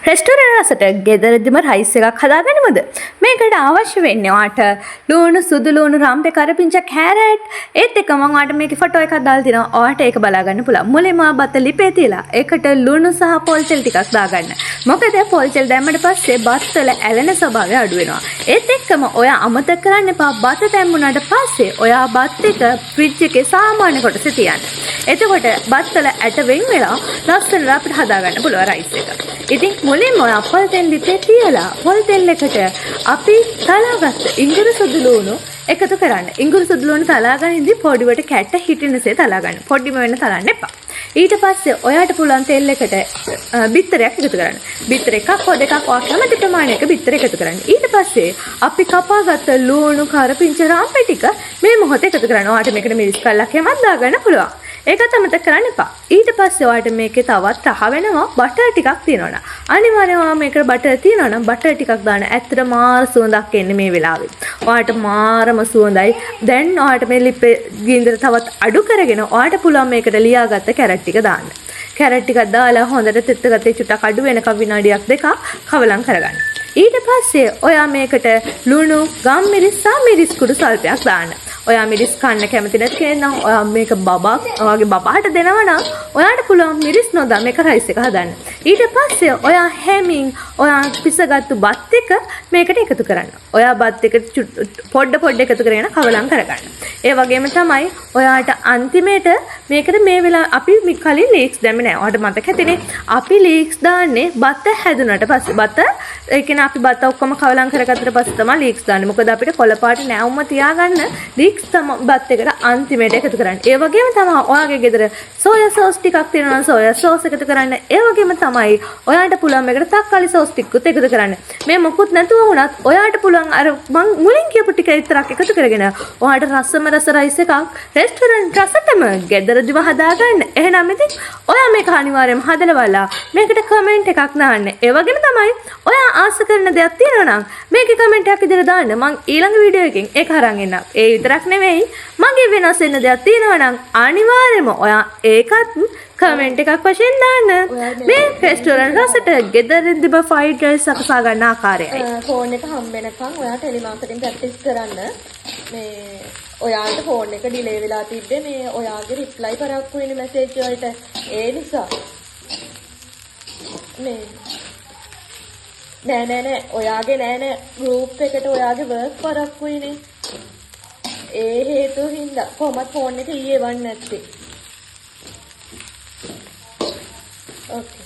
Restaurant එකකට ගෙදරදිම rice එකක් හදාගන්නවද? මේකට අවශ්‍ය වෙන්නේ ඔයාට ලුණු, සුදු ලුණු, රම්පේ, කරපිංචා, කැරට්. ඒත් එක්ක මම ඔයාට මේකේ ෆොටෝ එකක් දාලා තිනවා. ඔයාට ඒක බලා ගන්න පුළුවන්. මුලින්ම බත ලිපේ තියලා ඒකට ලුණු සහ පොල් තෙල් ටිකක් දාගන්න. මොකද පොල් තෙල් දැම්මට පස්සේ බත් වල ඇලෙන ස්වභාවය අඩු වෙනවා. ඒත් එක්කම ඔයා අමතක කරන්න එපා බත දැම්මුණාට පස්සේ ඔයා බත් එක ෆ්‍රිජ් එකේ සාමාන්‍ය කොටසේ තියන්න. එතකොට බත් වල ඇට වෙන් වෙලා ලස්සනට අපිට හදාගන්න පුළුවන් රයිස් එක. ඉතින් මුලින්ම ඔයා පොල් තෙල් ලිපේ තියලා පොල් තෙල් එකට අපි තලාගත්ත ඉඟුරු සුදු ලුණු එකතු කරන්න. ඉඟුරු සුදු ලුණු තලාගනින්දී පොඩිවට කැට හිටිනසේ තලාගන්න. පොඩිම වෙන්න තලන්න එපා. ඊට පස්සේ ඔයාට පුළුවන් තෙල් එකට බිත්තරයක් එකතු කරන්න. බිත්තර එකක් හෝ දෙකක් ඔයා කැමති ප්‍රමාණයක බිත්තර එකතු කරන්න. ඊට පස්සේ අපි කපාගත්ත ලුණු, කරපිංචා, රාම්පේ ටික මේ මොහොතේ එකතු කරන්න. ඔයාට මේකට මිරිස් කල්ලක් හැමක් දාගන්න පුළුවන්. ඒකත් අමතක කරන්න එපා. ඊට පස්සේ ඔයාට මේකේ තවත් රහ වෙනවා බටර් ටිකක් තියෙනවනේ. අනිවාර්යයෙන්ම මේකට බටර් තියෙනවනම් බටර් ටිකක් දාන්න. ඇත්තට මාර සුවඳක් එන්නේ මේ වෙලාවේ. ඔයාට මාරම සුවඳයි. දැන් ඔයාට මේ ලිපේ ගින්දර තවත් අඩු කරගෙන ඔයාට පුළුවන් මේකට ලියාගත්ත කැරට් ටික දාන්න. කැරට් ටිකක් දාලා හොඳට තෙත්ත ගත්තේ චුට්ටක් අඩු වෙනකම් විනාඩියක් දෙකක් කවලම් කරගන්න. ඊට පස්සේ ඔයා මේකට ලුණු, ගම්මිරිස් සහ මිරිස් කුඩු සල්පයක් දාන්න. ඔයා මිරිස් කන්න කැමති නැති කෙනෙක් නම් ඔයා මේක ඔයාගේ බබාට දෙනවා නම් ඔයාට පුළුවන් මිරිස් නොදා මේක රයිස් එක හදන්න. ඊට පස්සේ ඔයා හැමින් ඔයා පිසගත්තු බත් එක මේකට එකතු කරන්න. ඔයා බත් එක පොඩ එකතු කරගෙන කවලම් කරගන්න. ඒ වගේම තමයි ඔයාට අන්තිමේට මේකට මේ වෙලාව අපි කලින් ලීක්ස් දැම්මේ නැහැ. ඔයාට මතක ඇතිනේ. අපි ලීක්ස් දාන්නේ බත හැදුනට පස්සේ. බත ඒ කියන්නේ අපි බත ඔක්කොම කවලම් කරගත්තට පස්සේ තමයි ලීක්ස් දාන්නේ. මොකද අපිට කොළ පාට නැවුම තියාගන්න ලීක්ස් බත් එකට අන්තිමේට එකතු කරන්න. ඒ වගේම තමයි ඔයාගේ ගෙදර සෝයා සෝස් ටිකක් තියෙනවා නම් සෝයා සෝස් එකතු කරන්න. ඒ වගේම තමයි ඔයාට පුළුවන් මේකට තක්කාලි සෝස් ටිකකුත් එකතු කරන්න. මේ මොකුත් නැතුව වුණත් ඔයාට පුළුවන් අර මං මුලින් කියපු ටික විතරක් එකතු කරගෙන ඔයාට රසම රස රයිස් එකක් රෙස්ටෝරන්ට් රසටම ගෙදරදිම හදාගන්න. එහෙනම් ඉතින් ඔයා මේක අනිවාර්යයෙන්ම හදලා බලලා මේකට කමෙන්ට් එකක් දාන්න. ඒ වගේම තමයි ඔයා ආස කරන දෙයක් තියෙනවා නම් මේකේ කමෙන්ට් එකක් ඉදිරියට දාන්න. මං ඊළඟ වීඩියෝ එකෙන් ඒක අරන් එන්නම්. ඒ විතරක් නෙවෙයි මගේ වෙනස් වෙන දෙයක් තියෙනවා නම් අනිවාර්යයෙන්ම ඔයා ඒකත් කමෙන්ට් එකක් වශයෙන් දාන්න. මේ රෙස්ටෝරන්ට් රසට ගෙදරින්දිම ෆ්‍රයිඩ් රයිස් සකසා ගන්න ආකාරයයි. ෆෝන් එක හම්බ වෙනකන් ඔයා ටෙලිමාර්කටින් ප්‍රැක්ටිස් කරන්න. මේ ඔයාට ෆෝන් එක ඩිලේ වෙලා තිබ්බේ මේ ඔයාගේ රිප්ලයි කරක්කු වෙන මැසේජ් වලට. ඒ නිසා මේ නෑ ඔයාගේ නෑ ගෲප් එකට ඔයාගේ වර්ක් කරක්කුයිනේ. ඒ හේතුව හින්දා කොහොමද ෆෝන් එක ඊයේ වන්න නැත්තේ. ඕකේ.